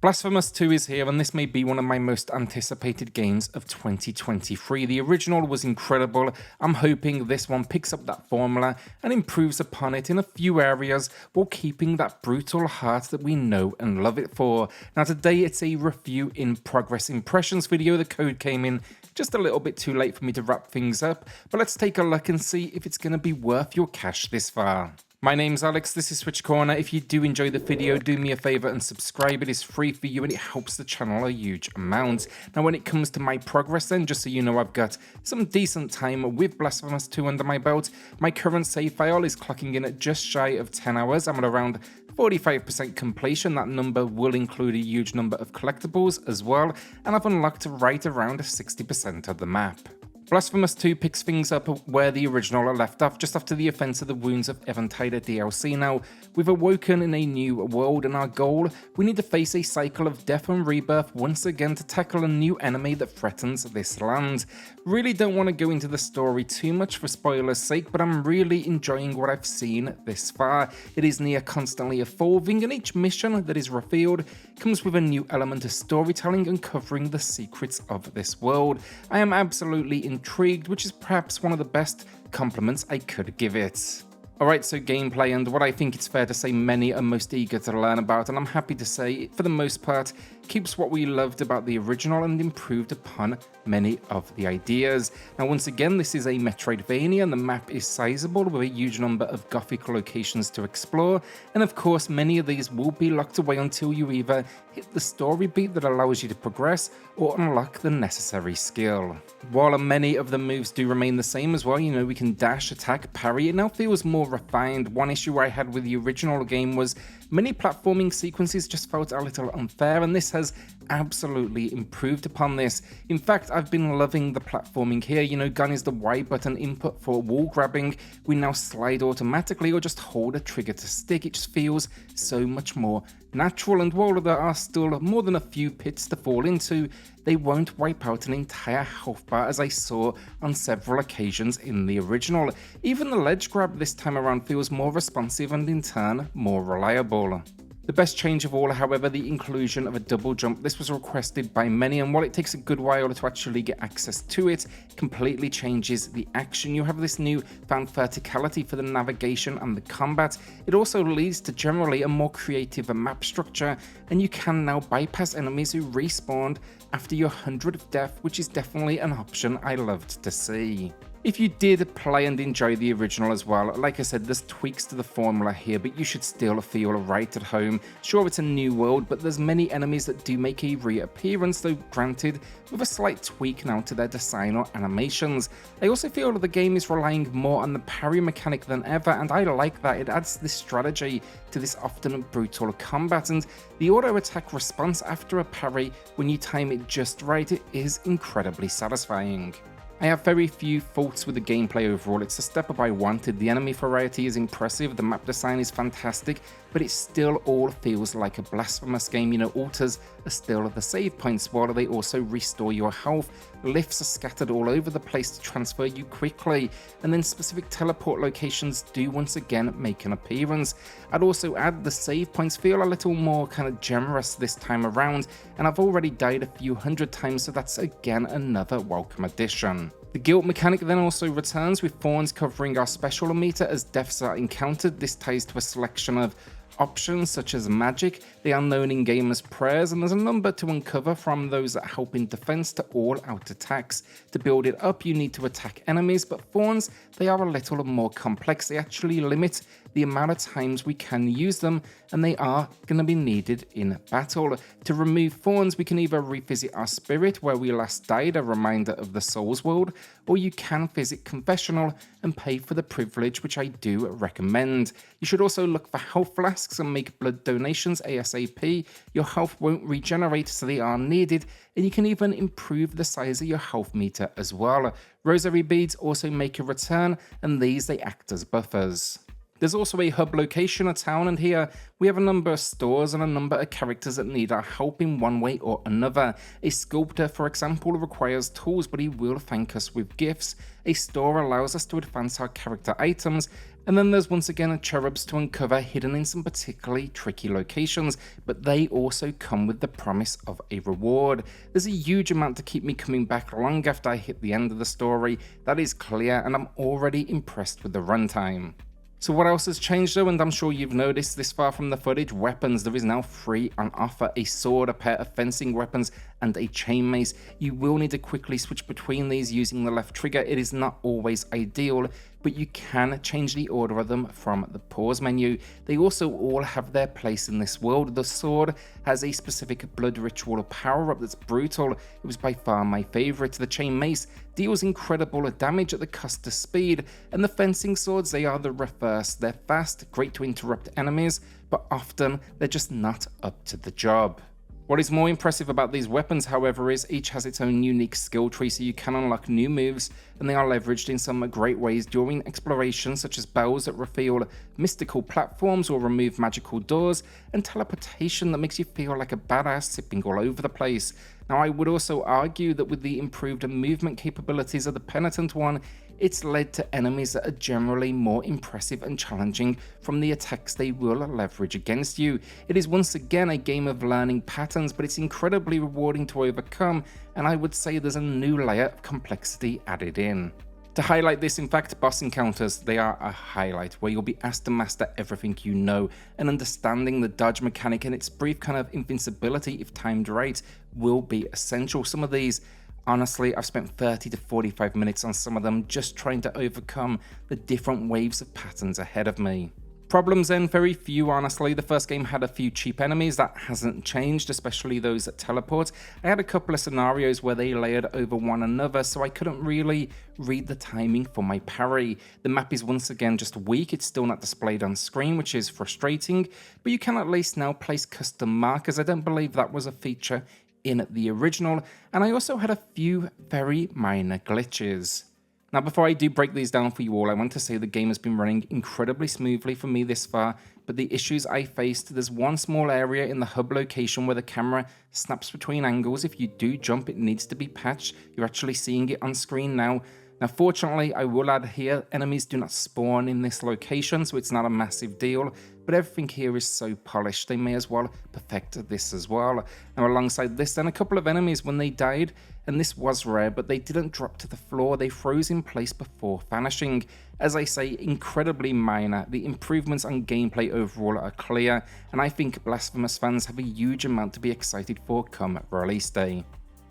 Blasphemous 2 is here, and this may be one of my most anticipated games of 2023. The original was incredible. I'm hoping this one picks up that formula and improves upon it in a few areas while keeping that brutal heart that we know and love it for. Now today it's a review in progress impressions video. The code came in just a little bit too late for me to wrap things up, but let's take a look and see if it's going to be worth your cash this far. My name's Alex, this is SwitchCorner. If you do enjoy the video, do me a favor and subscribe. It is free for you and it helps the channel a huge amount. Now when it comes to my progress then, just so you know, I've got some decent time with Blasphemous 2 under my belt. My current save file is clocking in at just shy of 10 hours. I'm at around 45% completion. That number will include a huge number of collectibles as well, and I've unlocked right around 60% of the map. Blasphemous 2 picks things up where the original left off, just after the events of the Wounds of Eventide DLC. Now, we've awoken in a new world, and our goal, we need to face a cycle of death and rebirth once again to tackle a new enemy that threatens this land. Really don't want to go into the story too much for spoilers' sake, but I'm really enjoying what I've seen this far. It is near constantly evolving, and each mission that is revealed comes with a new element of storytelling uncovering the secrets of this world. I am absolutely intrigued, which is perhaps one of the best compliments I could give it. Alright, so gameplay and what I think it's fair to say many are most eager to learn about, and I'm happy to say, for the most part, keeps what we loved about the original and improved upon many of the ideas. Now once again, this is a Metroidvania and the map is sizable with a huge number of gothic locations to explore, and of course many of these will be locked away until you either hit the story beat that allows you to progress or unlock the necessary skill. While many of the moves do remain the same as well, you know, we can dash, attack, parry, it now feels more refined. One issue I had with the original game was many platforming sequences just felt a little unfair, and this has absolutely improved upon this. In fact, I've been loving the platforming here. You know, gun is the Y button input for wall grabbing. We now slide automatically or just hold a trigger to stick. It just feels so much more natural, and while there are still more than a few pits to fall into, they won't wipe out an entire health bar as I saw on several occasions in the original. Even the ledge grab this time around feels more responsive and in turn more reliable. The best change of all, however, the inclusion of a double jump. This was requested by many, and while it takes a good while to actually get access to it, completely changes the action. You have this new found verticality for the navigation and the combat. It also leads to generally a more creative map structure, and you can now bypass enemies who respawned after your 100th death, which is definitely an option I loved to see. If you did play and enjoy the original as well, like I said, there's tweaks to the formula here, but you should still feel right at home. Sure, it's a new world, but there's many enemies that do make a reappearance, though granted, with a slight tweak now to their design or animations. I also feel that the game is relying more on the parry mechanic than ever, and I like that. It adds this strategy to this often brutal combat, and the auto attack response after a parry, when you time it just right, it is incredibly satisfying. I have very few faults with the gameplay overall. It's the step up I wanted. The enemy variety is impressive, the map design is fantastic, but it still all feels like a Blasphemous game. You know, altars are still the save points, while they also restore your health. Lifts are scattered all over the place to transfer you quickly, and then specific teleport locations do once again make an appearance. I'd also add the save points feel a little more kind of generous this time around, and I've already died a few hundred times, so that's again another welcome addition. The guilt mechanic then also returns, with thorns covering our special meter as deaths are encountered. This ties to a selection of options such as magic. They are known in game as prayers, and there's a number to uncover from those that help in defense to all out attacks. To build it up, you need to attack enemies, but thorns, they are a little more complex. They actually limit the amount of times we can use them, and they are going to be needed in battle. To remove thorns, we can either revisit our spirit where we last died, a reminder of the Souls world, or you can visit confessional and pay for the privilege, which I do recommend. You should also look for health flasks and make blood donations ASAP. Your health won't regenerate, so they are needed, and you can even improve the size of your health meter as well. Rosary beads also make a return, and these they act as buffers. There's also a hub location, a town, and here we have a number of stores and a number of characters that need our help in one way or another. A sculptor, for example, requires tools, but he will thank us with gifts. A store allows us to advance our character items, And then there's once again cherubs to uncover hidden in some particularly tricky locations, but they also come with the promise of a reward. There's a huge amount to keep me coming back long after I hit the end of the story, that is clear, and I'm already impressed with the runtime. So what else has changed though, and I'm sure you've noticed this far from the footage? Weapons. There is now free on offer: a sword, a pair of fencing weapons, and a chain mace. You will need to quickly switch between these using the left trigger. It is not always ideal, but you can change the order of them from the pause menu. They also all have their place in this world. The sword has a specific blood ritual power-up that's brutal. It was by far my favourite. The chain mace deals incredible damage at the cost of speed, and the fencing swords, they are the reverse. They're fast, great to interrupt enemies, but often they're just not up to the job. What is more impressive about these weapons, however, is each has its own unique skill tree, so you can unlock new moves, and they are leveraged in some great ways during exploration, such as bells that reveal mystical platforms or remove magical doors, and teleportation that makes you feel like a badass zipping all over the place. Now, I would also argue that with the improved movement capabilities of the Penitent One, it's led to enemies that are generally more impressive and challenging from the attacks they will leverage against you. It is once again a game of learning patterns, but it's incredibly rewarding to overcome, and I would say there's a new layer of complexity added in. To highlight this, in fact, boss encounters, they are a highlight, where you'll be asked to master everything you know, and understanding the dodge mechanic and its brief kind of invincibility if timed right will be essential. Some of these, honestly, I've spent 30 to 45 minutes on some of them just trying to overcome the different waves of patterns ahead of me. Problems then, very few honestly. The first game had a few cheap enemies, that hasn't changed, especially those that teleport. I had a couple of scenarios where they layered over one another, so I couldn't really read the timing for my parry. The map is once again just weak, it's still not displayed on screen, which is frustrating, but you can at least now place custom markers. I don't believe that was a feature in the original, and I also had a few very minor glitches. Now, before I do break these down for you all, I want to say the game has been running incredibly smoothly for me this far, but the issues I faced, there's one small area in the hub location where the camera snaps between angles. If you do jump, it needs to be patched. You're actually seeing it on screen now. Now, fortunately, I will add here, enemies do not spawn in this location, so it's not a massive deal, but everything here is so polished, they may as well perfect this as well. Now, alongside this, then a couple of enemies, when they died, and this was rare, but they didn't drop to the floor, they froze in place before vanishing. As I say, incredibly minor. The improvements on gameplay overall are clear, and I think Blasphemous fans have a huge amount to be excited for come release day.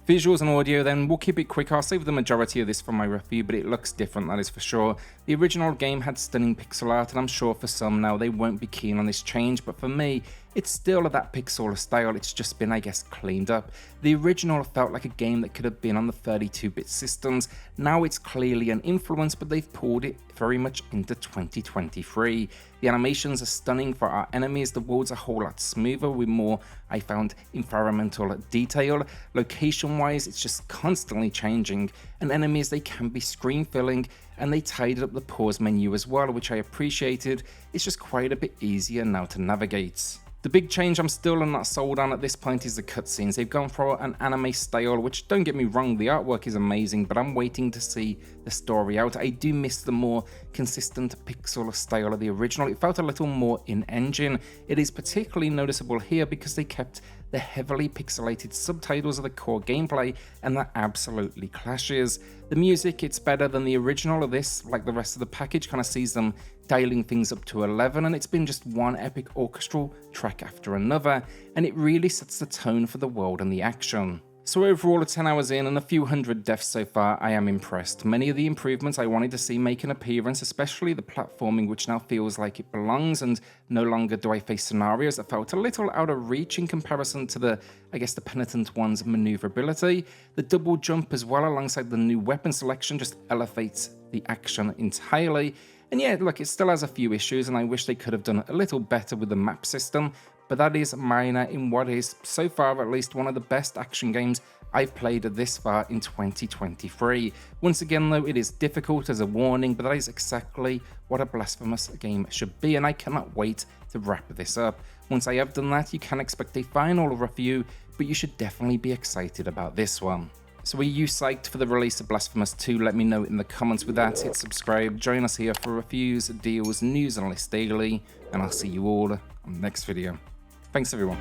Visuals and audio then, we'll keep it quick. I'll save the majority of this for my review, but it looks different, that is for sure. The original game had stunning pixel art, and I'm sure for some now they won't be keen on this change, but for me, it's still that pixel style, it's just been, I guess, cleaned up. The original felt like a game that could have been on the 32-bit systems. Now it's clearly an influence, but they've pulled it very much into 2023. The animations are stunning for our enemies, the world's a whole lot smoother with more, I found, environmental detail. Location-wise, it's just constantly changing, and enemies, they can be screen-filling, and they tidied up the pause menu as well, which I appreciated. It's just quite a bit easier now to navigate. The big change I'm still not sold on at this point is the cutscenes. They've gone for an anime style, which, don't get me wrong, the artwork is amazing, but I'm waiting to see the story out. I do miss the more consistent pixel style of the original. It felt a little more in-engine. It is particularly noticeable here because they kept the heavily pixelated subtitles of the core gameplay, and that absolutely clashes. The music, it's better than the original of this, like the rest of the package, kind of sees them dialing things up to 11, and it's been just one epic orchestral track after another, and it really sets the tone for the world and the action. So overall, at 10 hours in and a few hundred deaths so far, I am impressed. Many of the improvements I wanted to see make an appearance, especially the platforming, which now feels like it belongs, and no longer do I face scenarios that felt a little out of reach in comparison to the Penitent One's maneuverability. The double jump as well, alongside the new weapon selection, just elevates the action entirely. And yeah, look, it still has a few issues, and I wish they could have done a little better with the map system, but that is minor in what is, so far at least, one of the best action games I've played this far in 2023. Once again though, it is difficult as a warning, but that is exactly what a Blasphemous game should be, and I cannot wait to wrap this up. Once I have done that, you can expect a final review, but you should definitely be excited about this one. So are you psyched for the release of Blasphemous 2? Let me know in the comments with that. Hit subscribe, join us here for reviews, deals, news and lists daily, and I'll see you all on the next video. Thanks everyone.